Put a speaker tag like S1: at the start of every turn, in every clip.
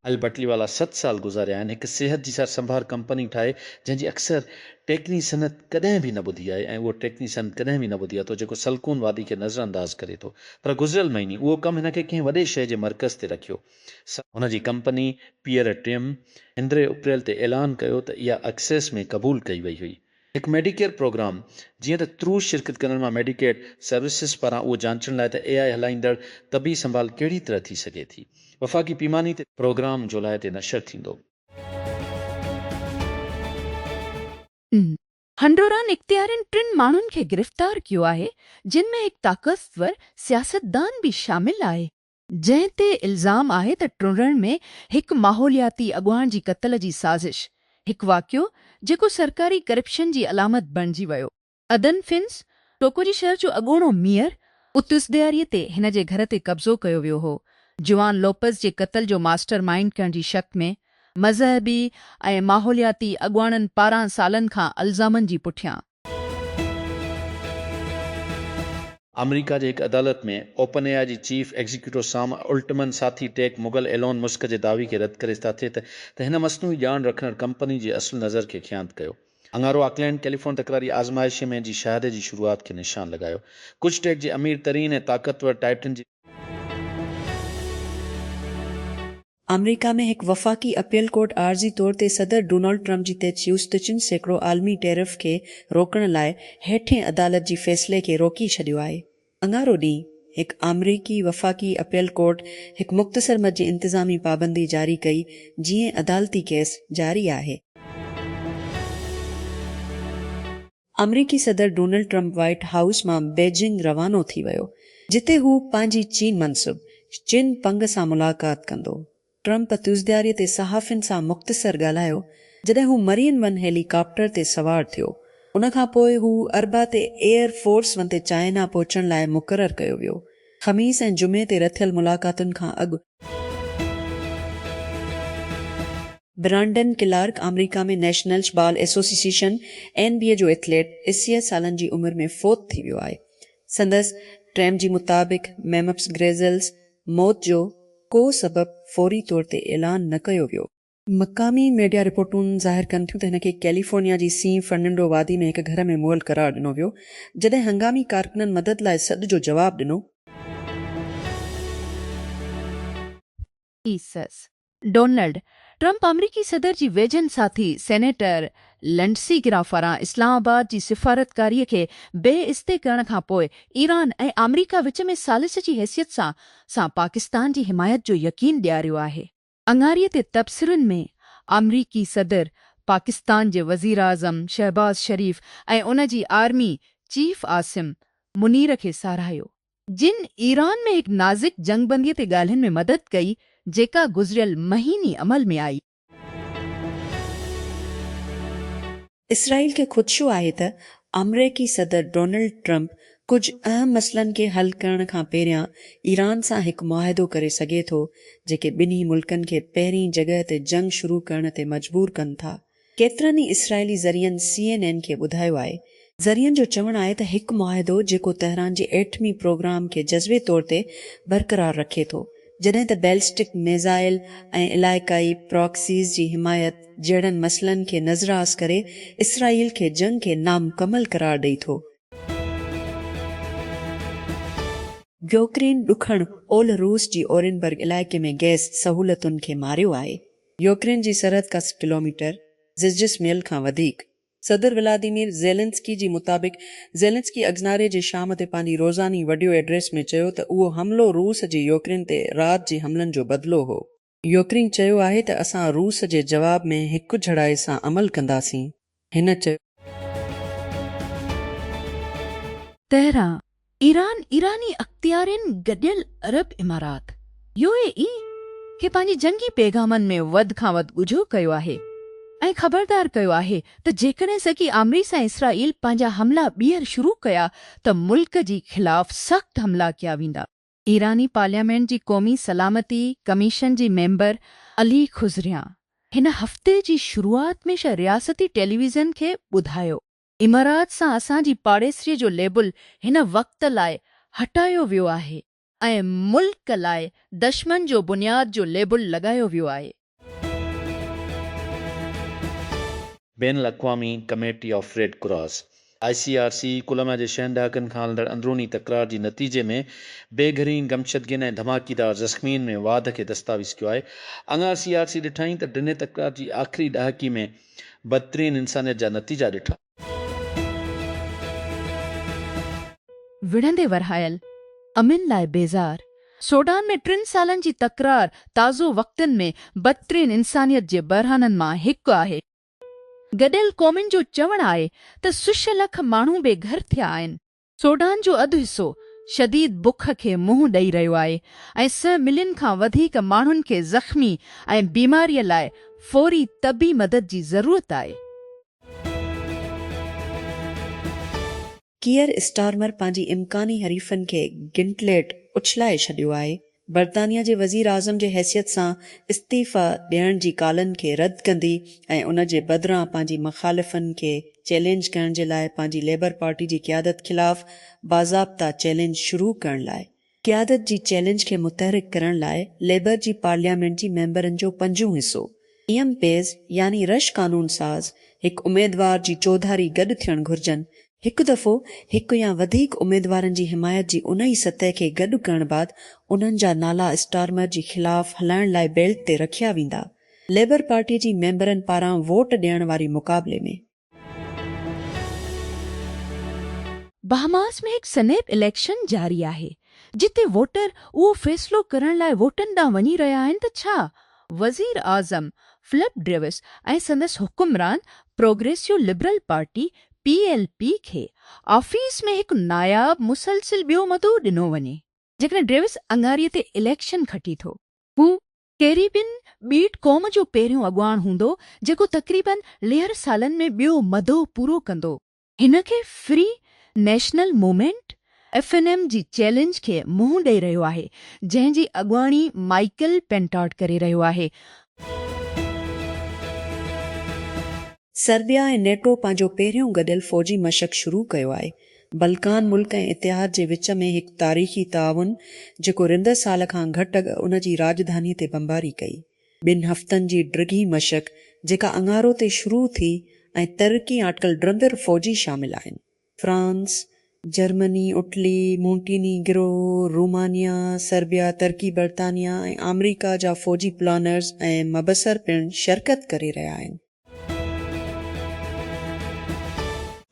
S1: अल बटलीवाला 7 साल गुज़ारिया आहिनि हिकु सिहत जी सार संभाल कंपनी ठाहे जंहिंजी अक्सर टेक्नी सनत कॾहिं बि न ॿुधी आहे ऐं उहो टेक्नी सनत कॾहिं बि न ॿुधी आहे तो जेको सलकून वादी खे नज़रअंदाज करे थो पर गुज़िरियल महीने उहो कमु हिन खे कंहिं वॾे शइ जे मर्कज़ ते रखियो हुनजी कंपनी पियर टिम 15 अप्रैल ते ऐलान कयो त इहा एक्सेस में क़बूल कई वई हुई हिकु मेडिकेयर प्रोग्राम जीअं त त्रूस शिरकत करण मां मेडिकेड सर्विसिस पारां उहो जांचण लाइ त AI हलाईंदड़ तबी संभाल कहिड़ी तरह थी सघे थी वफ़ाक़ी पीमानी ते प्रोग्राम जुलाई ते नशर थींदो
S2: हंडोरान इख्तियारनि 3 माण्हुनि खे गिरफ़्तार कयो आहे जिन में हिकु ताक़तवर सियासतदान बि शामिल आहे जंहिं ते इल्ज़ाम आहे त टुरण में हिकु माहौलियाती अॻुवाण जी क़त्ल जी साज़िश हिकु वाक़ियो जेको सरकारी करप्शन जी अलामत बणिजी वियो अदन फिन्स टोकोरी शहर जो अॻूणो मीयर उतुस ॾियारीअ ते हिन जे घर ते कब्ज़ो कयो वियो हो जुआन लोपस जे क़त्ल जो मास्टर माइंड करण जी शक में मज़हबी ऐं माहौलियाती अॻुवाणनि 12 सालनि खां इल्ज़ामनि जी पुठियां
S1: अमेरिका जे हिकु अदालत में ओपन AI जी चीफ एग्जीक्यूटिव साम उल्टमन साथी टेक मुगल एलोन मुस्क जे दावी खे रद्द करे था थिए त हिन मसनूई ॼाण रखंदड़ कंपनी जे असुल नज़र खे ख़्यात कयो अंगारो ऑकलैंड कैलिफोर्न तकरारी आज़माइश में जी शहादत जी शुरूआत खे निशान लॻायो कुझु टेक जे अमीर तरीन ऐं ताक़तवर टाइटन जी
S3: अमेरिका में हिकु वफ़ाक़ी अपील कोर्ट आर्ज़ी तौर ते सदर डोनाल्ड ट्रंप जी ते चयूस त 3 सैकड़ो आलमी टैरिफ खे रोकण लाइ हेठें अदालत जी फ़ैसिले खे रोकी छॾियो आहे अंगारो ॾींहुं हिकु अमरीकी वफ़ाक़ी अपील कोर्ट हिकु मुख़्तसर मद जी इंतिज़ामी पाबंदी जारी कई जीअं अदालती केस जारी आहे अमरीकी सदर डोनाल्ड ट्रंप व्हाइट हाउस मां बेजिंग रवानो थी वियो जिते हू पंहिंजी चीन मनसूब चिन पंग सां मुलाक़ात कंदो ट्रंप तुज़दियारीअ ते सहाफ़ियुनि सां मुख़्तसर ॻाल्हायो जॾहिं हू मरीन वन हेलीकॉप्टर ते सवार थियो उन खां पोइ हू अरबा ते एयर फोर्स वन ते चाइना पहुचण लाइ मुक़ररु कयो वियो ख़मीस ऐं जुमे ते रथियल मुलाक़ातुनि खां अॻु ब्रांडन क्लार्क अमेरिका में नेशनल बाल एसोसिएशन NBA जो एथलीट 80 सालनि जी उमिरि में फ़ौत थी वियो आहे संदसि ट्रैम जी मुताबिक़ मेमप्स ग्रेज़ल्स मौत जो को सबबु फौरी तौर ते ऐलान न कयो वियो मक़ामी मीडिया रिपोर्टूं ज़ाहिर कनि थियूं त हिन खे कैलिफोर्निया जी सी फर्नांडो वादी में हिकु घर में मुअल करार ॾिनो वियो जॾहिं हंगामी कारकुननि मदद लाइ सॾ जो जवाबु ॾिनो
S2: डोनाल्ड ट्रंप अमरीकी सदर जी वेझनि साथी सेनेटर लेंडसी गिराफारां इस्लामाबाद जी सिफ़ारतकारीअ खे बेइज़्ती करण खां पोइ ईरान ऐं अमरीका विच में सालिस जी हैसियत सां पाकिस्तान जी हिमायत जो यकीन ॾियारियो आहे अंगारीअ ते तबसरनि में अमरीकी सदर पाकिस्तान जे वज़ीर आज़म शहबाज शरीफ़ ऐं उन जी आर्मी चीफ आसिम मुनीर खे साराहियो जिन ईरान में हिकु नाज़िक जंगबंदीअ ते ॻाल्हियुनि में मदद कई जेका गुज़िरियल महीने अमल में आई
S3: इसराइल खे ख़ुदशो आहे त अमरीकी सदर डोनाल्ड ट्रंप कुझु अहम मसइलनि खे हल करण खां पहिरियां ईरान सां हिकु मुआहिदो करे सघे थो जेके ॿिन्ही मुल्कनि खे पहिरीं जॻह ते जंग शुरू करण ते मजबूर कनि था केतिरनि ई इसराइली ज़रियनि CNN खे ॿुधायो आहे ज़रियनि जो चवणु आहे त हिकु मुआहिदो जेको तहरान जे एटमी प्रोग्राम खे जज़्बे तौर ते बरक़रार रखे थो जॾहिं त बैलिस्टिक मिज़ाइल ऐं इलाइक़ाई प्रॉक्सीज़ जी हिमायत जहिड़नि मसइलनि खे नज़रअंदाज़ करे इसराइल खे जंग खे नामुकमल करार ॾेई थो यूक्रेन ॾुखण ओल रूस जी ओरेनबर्ग इलाइक़े में गैस सहूलियतुनि खे मारियो आहे यूक्रेन जी सरहद का किलोमीटर ज़िज़िस मील खां वधीक सदर व्लादिमीर ज़ेलेंस्की जी मुताबिक़ ज़ेलेंस्की अगज़नारे जे शाम ते पंहिंजी रोज़ानी वीडियो एड्रेस में चयो त उहो हमिलो रूस जे यूक्रेन ते राति जे हमलनि जो बदिलो हो यूक्रेन चयो आहे त असां रूस जे जवाब में हिकु झड़ाई सां अमल कंदासीं हिन चयो
S2: तेहरां ईरान ईरानी अख्तियारनि गॾियल अरब इमारात UAE खे पंहिंजी जंगी पैगामनि में वधि खां वधि ॻुझो कयो आहे ऐं ख़बरदार कयो आहे त जेकॾहिं सकी अमरीका ऐं इसराइल पंहिंजा हमला ॿीहर शुरू कया त मुल्क जी ख़िलाफ़ सख़्त हमला कया वेंदा ईरानी पार्लियामेंट जी क़ौमी सलामती कमीशन जी मेंबर अली खुज़रिया हिन हफ़्ते जी शुरूआत में रियासती टेलीविज़न खे ॿुधायो इमारात सां असांजी पाड़ेसरीअ जो लेबल हिन वक़्त लाइ हटायो वियो आहे ऐं मुल्क लाइ दुश्मन जो बुनियाद जो लेबल लॻायो वियो आहे।
S1: बैन अल-अक़वामी committee of red cross ICRC कुलमा जे 6 ॾहाकनि खां हलंदड़ अंदरूनी तकरार जे नतीजे में बेघरीन गमशदगियुनि ऐं धमाकेदार ज़ख़्मियुनि में वाध खे दस्तावेज़ कयो आहे। अङा CRC ॾिठाई त ॾिने तकरार जी आख़िरी ॾहाकी में बदतरीन इंसानियत जा नतीजा ॾिठा।
S2: विढ़ंदे वरहायल अमिन लाइ बेज़ार सूडान में 3 सालनि जी तकरार ताज़ो वक़्तनि में बदतरीन इंसानियत जे बरहाननि मां हिकु आहे। गॾियल क़ौमुनि जो चवणु आहे त सुश लख माण्हू बेघर थिया आहिनि। सूडान जो अधु हिसो शदीद बुख खे मुंहुं ॾेई रहियो आहे ऐं 100 मिलियन खां वधीक माण्हुनि खे ज़ख़्मी ऐं बीमारीअ लाइ फ़ौरी तबी मदद जी ज़रूरत आहे।
S3: कीयर स्टारमर पंहिंजी इम्कानी हरीफ़नि खे गिंटलेट उछलाए छॾियो आहे। बर्तानिया जे वज़ीर आज़म जे हैसियत सां इस्तीफ़ा ॾियण जी कालनि खे रद्द कंदी ऐं उन जे बदिरां पंहिंजी मुख़ालिफ़नि खे चैलेंज करण जे लाइ पंहिंजी लेबर पार्टी जी क़यादत ख़िलाफ़ बाज़ाब्ता चैलेंज शुरू करण लाइ क़यादत जी चैलेंज खे मुतहरिक करण लाइ लेबर जी पार्लियामेंट जी मेंबरनि जो 5 हिसो पेज़ यानी रश कानून साज़ हिकु उमेदवार जी चौधारी गॾु थियणु घुर्जनि। हिकु दफ़ो हिकु या वधीक उमेदवारनि जी हिमायत जी उन ई सतह खे गॾु करण बाद उन्हनि जा नाला स्टारमर जी ख़िलाफ़ हलाइण लाइ बेल्ट ते रखिया वेंदा। लेबर पार्टी जी मेंबरनि पारां वोट ॾियण वारी मुक़ाबले में
S2: बहमास में हिकु सनेप इलेक्शन जारी आहे जिते वोटर उहो फ़ैसिलो करण लाइ वोटनि ॾांहुं वञी रहिया आहिनि त छा वज़ीर आज़म फिलिप ड्रेविस ऐं संदसि हुकुमरान प्रोग्रेसिव लिबरल पार्टी PLP खे ऑफिस में हिकु नायाब मुसलसिल ॿियो मदो ॾिनो वञे। जेकॾहिं ड्रेविस अंगारीअ ते इलेक्शन खटी थो, हू कैरिबियन ॿीट क़ौम जो पहिरियों अॻुवाण हूंदो जेको तक़रीबन 1.5 सालनि में ॿियो मदो पूरो कंदो। हिन खे फ्री नेशनल मूवमेंट FNM जी चैलेंज खे मुंहुं ॾेई रहियो आहे, जंहिंजी अॻुवाणी माइकल पेंटाट करे रहियो आहे।
S3: सर्बिया ऐं नेटो पंहिंजो पहिरियों गॾियल फ़ौजी मशक़ शुरू कयो आहे। बल्कान मुल्क ऐं इतिहाद जे विच में हिकु तारीख़ी ताउन जेको रिंदड़ साल खां घटि अॻु उन जी राजधानीअ ते बमबारी कई। 2 हफ़्तनि जी ड्रिघी मशक़ जेका अंगारो ते शुरू थी ऐं तरक़ी आटकल ड्रंदड़ फ़ौजी शामिल आहिनि। France, Germany, Italy, Montenegro, Romania, Serbia, तुर्की, बर्तानिया ऐं अमेरिका जा फ़ौजी प्लानर्स ऐं मबसर पिणु शिरकत करे रहिया आहिनि।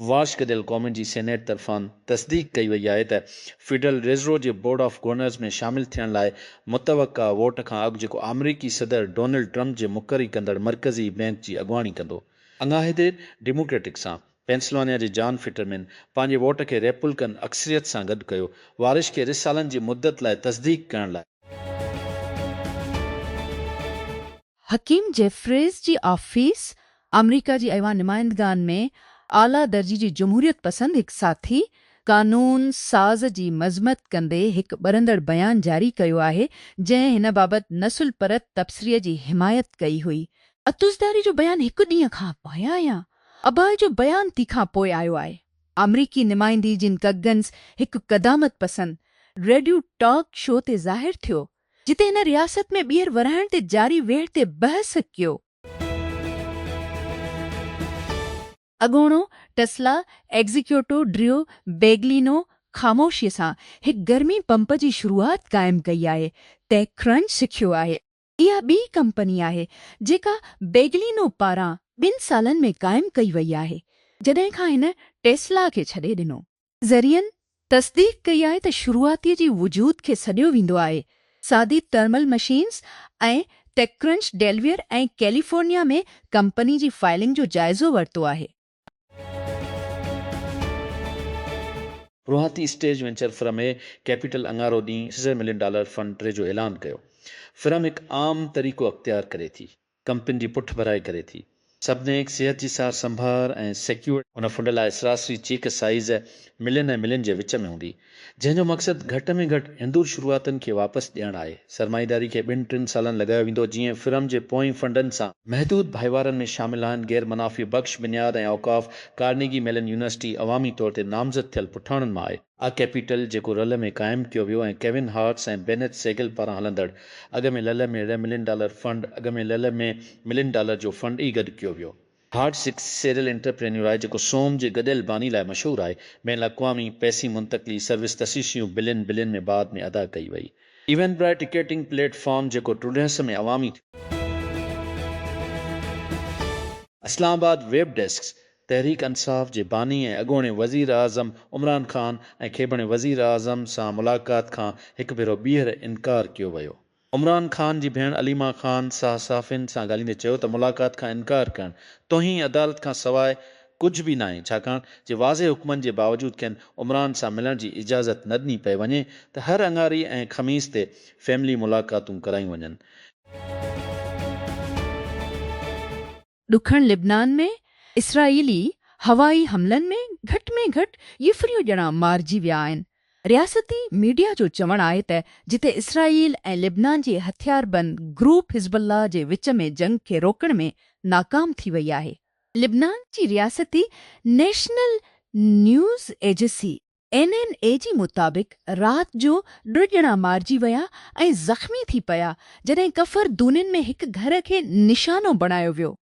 S1: वाश गॾियल क़ौमुनि जी सेनेट तरफ़ां तस्दीक कई वई आहे त federal reserve J board of governors में शामिल थियण लाइ मुतवक़ा वोट खां अॻु जेको अमरीकी सदर डोनाल्ड ट्रंप जे मुक़ररी कंदड़ मरकज़ी बैंक जी अॻुवाणी कंदो। अंगाहिदे डेमोक्रेटिक सां पेंसिल्वानिया जे जॉन फिटरमैन पंहिंजे वोट खे रेपब्लिकन अक्सरियत सां गॾु कयो। वारिश खे 2 सालनि जी मुद्दत लाइ तस्दीक करण लाइ
S2: हकीम जेफ्रीज़ जी ऑफिस अमरीका जी ऐवान नुमाइंदगान में आला दर्जी जी जमहूरियत पसंद हिकु साथी कानून साज़ जी मज़मत कंदे हिकु ॿरंदड़ बयान जारी कयो आहे जंहिं हिन बाबति नसुल परत तबसरीअ जी हिमायत कई हुई। अतुज़दारी जो बयान 1 ॾींहं खां पोयां या अबाए जो बयान तीखां पोइ आयो आहे। अमरीकी नुमाइंदी जिन कगन्स हिकु क़दामत पसंद रेडियो टॉक शो ते ज़ाहिर थियो जिते हिन रियासत में ॿीहर वराइण ते जारी वेढ़ ते बहस कयो। अॻोणो टेस्ला एग्जीक्यूटिव ड्रियो बेगलिनो ख़ामोशीअ सां हिकु गर्मी पंप जी शुरूआत क़ाइमु कई आहे। टेकक्रंच सिखियो आहे इहा ॿी कंपनी आहे जेका बेगलिनो पारां 2 सालनि में क़ाइमु कई वई आहे जॾहिं खां हिन टेस्ला खे छॾे ॾिनो। ज़रियनि तस्दीक कई आहे त शुरूआतीअ जी वजूद खे सॾियो वेंदो आहे। सादी थर्मल मशीन्स ऐं टेकक्रंच डेलवियर ऐं कैलिफोर्निया में कंपनी जी फाइलिंग जो जाइज़ो वरितो आहे।
S1: रुहाती स्टेज वेंचर फर्म कैपिटल अंगारो ॾींहुं $6 मिलियन फंड टे जो ऐलान कयो। फर्म हिकु आम तरीक़ो अख़्तियार करे थी, कंपनी जी पुठ भराई करे थी। सभिनी सिहत जी सार संभाल ऐं सिक्योर हुन फंड लाइ सरासरी चेक साइज़ मिलियन ऐं मिलियन जे विच में हूंदी, जंहिंजो मक़सदु घटि में घटि हिंदूर शुरूआतनि खे वापसि ॾियणु आहे। सरमाईदारी खे 2-3 सालनि लॻायो वेंदो जीअं फर्म जे पोएं फंडनि सां महदूद भाईवारनि में शामिल आहिनि गैर मुनाफ़ी बख़्श बुनियाद ऐं औक़ाफ़ कार्नेगी मेलन यूनिवर्सिटी अवामी तौर ते नामज़द थियल पुठाणनि मां आहे। आ कैपिटल जेको रल में क़ाइमु कयो वियो ऐं केविन हार्ट्स ऐं बेनेट सेगल पारां हलंदड़ अॻ में लल में $1 मिलियन फंड अॻ में लल में $1 मिलियन जो फंड ई गॾु कयो वियो। हार्ट्स हिकु सीरियल एंटरप्रेन्योर आहे जेको सोम जे गॾियल बानी लाइ मशहूरु आहे। बैन अक़वामी पैसी मुंतक़िली सर्विस तसीसियूं बिलियन में बाद में अदा कई वई। इवेंट ब्राइट टिकेटिंग प्लेटफॉर्म जेको टूडस में अवामी इस्लामाबाद वेब डेस्क तहरीक इंसाफ़ जे बानी ऐं अॻूणे वज़ीर आज़म इमरान ख़ान ऐं खेबणे वज़ीर आज़म सां मुलाक़ात खां हिकु भेरो ॿीहर इनकार कयो वियो। इमरान ख़ान जी भेण अलीमा ख़ान सहाफ़ियुनि सां ॻाल्हाईंदे चयो त मुलाक़ात खां इनकार करणु तोहीं अदालत खां सवाइ कुझु बि न आहे, छाकाणि जे वाज़े हुकमनि जे बावजूदु खेनि उमरान सां मिलण जी इजाज़त न ॾिनी पई वञे त हर अंगारी ऐं ख़मीस ते फैमिली मुलाक़ातूं करायूं वञनि।
S2: ॾुखण लिबनान में इसराइली हवाई हमलनि में घटि यूफरियूं ॼणा मारिजी विया आहिनि। रियासती मीडिया जो चवणु आहे त जिते इसराइल ऐं लिबनान जे हथियारबंद ग्रुप हिज़बुल्लाह जे विच में जंग खे रोकण में नाकाम थी वई आहे। लिबनान जी रियासती नेशनल न्यूज़ एजेंसी NNA जी मुताबिक़ राति जो 2 ॼणा मारिजी विया ऐं ज़ख़्मी थी पिया जॾहिं कफ़र दूनिन में हिकु घर खे निशानो बणायो वियो।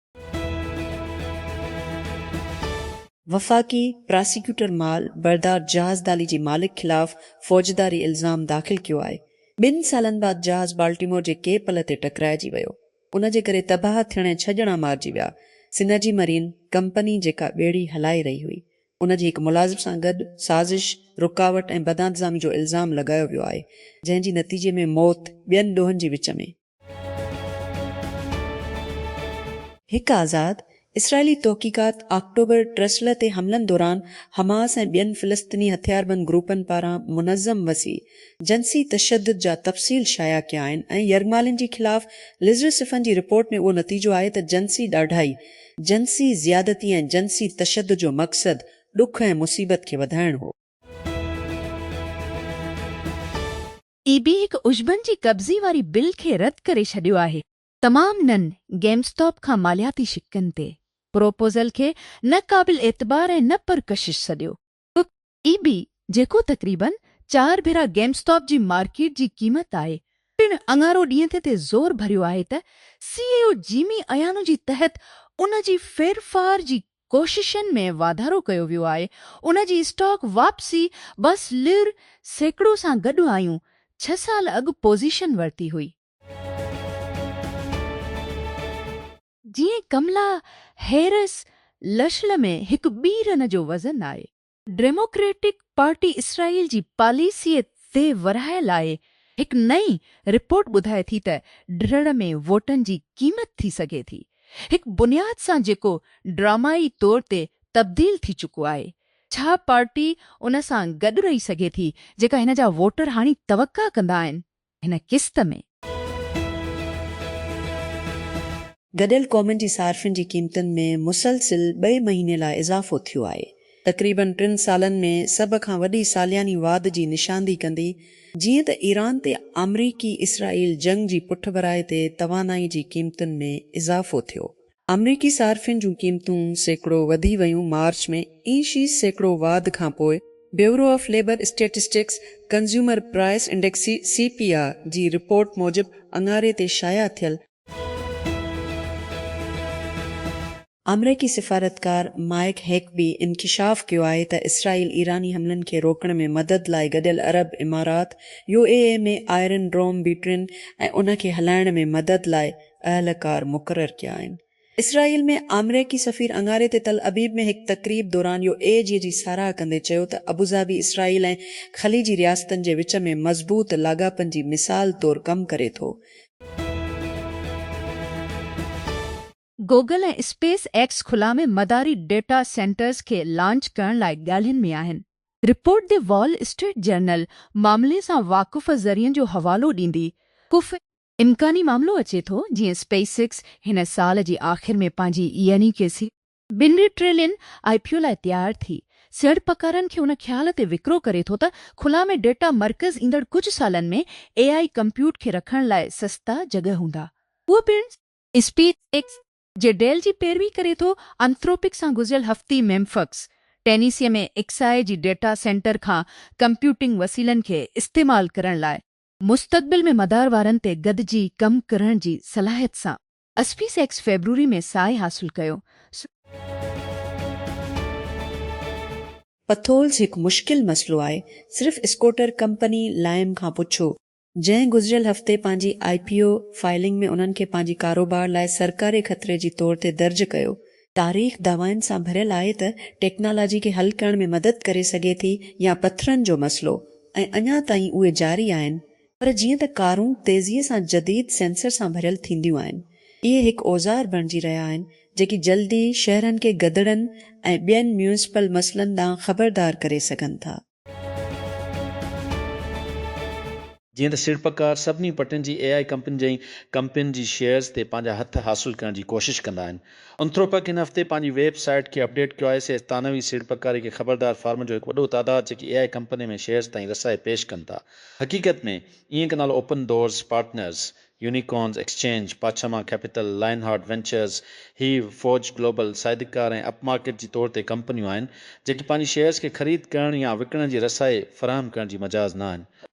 S3: वफ़ाक़ी प्रोसिक्यूटर माल बरदार जहाज़दाली जी मालिक ख़िलाफ़ फ़ौजदारी इल्ज़ाम दाख़िल कयो आहे। 2 सालनि बाद जहाज़ बाल्टीमोर जे केपल ते टकराइजी वियो। उन जे करे तबाह थियण 6 ॼणा मारिजी विया। सिनर्जी मरीन कंपनी जेका ॿेड़ी हलाए रही हुई उन जे हिकु मुलाज़िम सां गॾु साज़िश, रुकावट ऐं बदइंतज़ामी जो इल्ज़ाम लॻायो वियो आहे, जंहिं जी नतीजे में मौत 2 ॾोहनि जे विच में। हिकु आज़ाद इसराइली तहक़ीक़ात अक्टूबर ट्रसले ते हमलनि दौरान हमास ऐं ॿियनि फ़िलिस्तीनी हथियारबंद ग्रुपनि पारां मुनज़्ज़म वसी जंसी तशद्दुद जा तफ़सील शाया कया आहिनि ऐं यरगमालिन जी ख़िलाफ़ लिज़र सिफ़न जी रिपोर्ट में उहो नतीजो आहे त जंसी ॾाढाई, जंसी ज़ियादती ऐं जंसी तशद्दुद जो मक़सदु ॾुख ऐं मुसीबत खे वधाइणु हो।
S2: EB हिकु उजबन जी कब्ज़ी वारी बिल खे रद्द करे छॾियो आहे। तमाम नन गेमस्टॉप खां मालियाती शिकनि ते प्रोपोज़ल खे न क़ाबिल एतबार ऐं न परकशिश सॾियो। EB जेको तक़रीबन 4 भेरा गेमस्टॉप जी मार्केट जी क़ीमत आहे, पिण अङारो ॾींहं ते ज़ोर भरियो आहे त CEO जिमी अयानो जी तहत उन जी फेरफार जी कोशिशनि में वाधारो कयो वियो आहे। उन जी स्टॉक वापसी बस लिर सैकड़ो सां गॾु आयूं 6 साल अॻु पोज़ीशन वरिती हुई। जीअं कमला हैरिस लशल में हिकु ॿी रन जो वज़न आहे। डेमोक्रेटिक पार्टी इसराइल जी पॉलिसीअ ते वरहायल आहे। हिकु नई रिपोर्ट ॿुधाए थी त ड्रड़ में वोटनि जी क़ीमत थी सघे थी, हिकु बुनियाद सां जेको ड्रामाई तौर ते तब्दील थी चुको आहे। छा पार्टी उन सां गॾु रही सघे थी जेका हिन जा वोटर हाणे तवक़ा कंदा आहिनि? हिन किस्त में
S3: गॾियल क़ौमुनि जी सार्फ़िन जी क़ीमतुनि में मुसलसिल 2 महीने लाइ इज़ाफ़ो थियो आहे। तक़रीबन 3 सालनि में सभ खां वॾी सालियानी वाध जी निशानदी कंदी, जीअं त ईरान ते अमरीकी इसराइल जंग जी पुठभराई ते तवानाई जी क़ीमतुनि में इज़ाफ़ो थियो। अमरीकी सार्फ़िन जूं क़ीमतूं सैकड़ो वधी वयूं मार्च में। ई सैकड़ो वाध खां पोइ bureau of labour statistics consumer price index CPR जी रिपोर्ट मूजिबि अंगारे ते शाया थियल अमरीकी सिफ़ारतकार माइक हेकबी इंकिशाफ़ कयो आहे त इसराइल ईरानी हमलनि खे रोकण में मदद लाइ गॾियल अरब इमारात UAE में आयरन ड्रोम बीटरिन ऐं उन खे हलाइण में मदद लाइ अहलकार मुक़ररु कया आहिनि। इसराइल में अमरीकी सफ़ीर अंगारे ते तल अबीब में हिकु तक़रीब दौरान UAE जी साराह कंदे चयो त अबूज़ाबी इसराइल ऐं ख़लीजी रियासतनि जे विच में मज़बूत लाॻापनि जी मिसाल तौरु कमु करे थो।
S2: गूगल ऐं स्पेस एक्स खुला में मदारी डेटा सेंटर्स खे लॉन्च करण लाइ ॻाल्हियुनि में आहिनि। रिपोर्ट दे वॉल स्ट्रीट जर्नल मामले सां वाक़ुफ़ ज़रियनि जो हवालो ॾींदी कुफ़ इम्कानी मामिलो अचे थो जीअं SpaceX हिन साल जी आख़िर में पंहिंजी यानी 2 ट्रिलियन IPO लाइ तयारु थी सीड़पकारनि खे उन ख़्याल ते विकिरो करे थो त खुला में डेटा मर्कज़ ईंदड़ कुझु सालनि में AI कंप्यूट खे रखण लाइ सस्ता जॻह हूंदा। उहो पिणु SpaceX जे डेल जी पैरवी करे थो एंथ्रोपिक सां गुज़िरियल हफ़्ती मेम्फक्स टेनीसीअ में एक्साए जी डेटा सेंटर खां कंप्यूटिंग वसीलनि खे इस्तेमालु करण लाइ मुस्तक़बिल में मदार वारनि ते गॾिजी कमु करण जी सलाहियत सां स्पेसएक्स फेबरवरी में साए हासिलु कयो।
S3: पथोल्स हिकु मुश्किल मसइलो आहे। सिर्फ़ स्कूटर कंपनी लाइम खां पुछो, जंहिं गुज़िरियल हफ़्ते पंहिंजी IPO फाइलिंग में उन्हनि खे पंहिंजी कारोबार लाइ सरकारी ख़तरे जी तौर ते दर्ज कयो। तारीख़ दावाइनि सां भरियल आहे त टेक्नोलॉजी खे हल करण में मदद करे सघे थी या पथरनि जो मसइलो, ऐं अञा ताईं उहे जारी आहिनि। पर जीअं त कारूं तेज़ीअ सां जदीद सेंसर सां भरियल थींदियूं आहिनि, इहे हिकु औज़ार बणिजी रहिया आहिनि जेकी जल्दी शहरनि खे गदड़नि ऐं ॿियनि म्यूनिसिपल मसइलनि ॾांहुं ख़बरदार करे सघनि था।
S1: जीअं त सीड़पकार सभिनी पटनि जी AI कंपनियुनि जी शेयर्स ते पंहिंजा हथ हासिलु करण जी कोशिश कंदा आहिनि। अंथ्रोपिक हिन हफ़्ते पंहिंजी वेबसाइट खे अपडेट कयो आहे से तानवी सीड़पकारी खे ख़बरदार फार्म जो हिकु वॾो तादाद जेकी AI कंपनी में शेयर्स ताईं रसाए पेश कनि था। हक़ीक़त में ईअं के नालो Open Doors Partners, Unicorns Exchange, पाछमा कैपिटल, लाइनहार्ट वेंचर्स, ही फोर्ज ग्लोबल, साइदिकार ऐं अपमार्केट जी तौर ते कंपनियूं आहिनि जेकी पंहिंजी शेयर्स खे ख़रीद करण या विकिणण जी रसाए फ़राहम करण जी मजाज़ न आहिनि।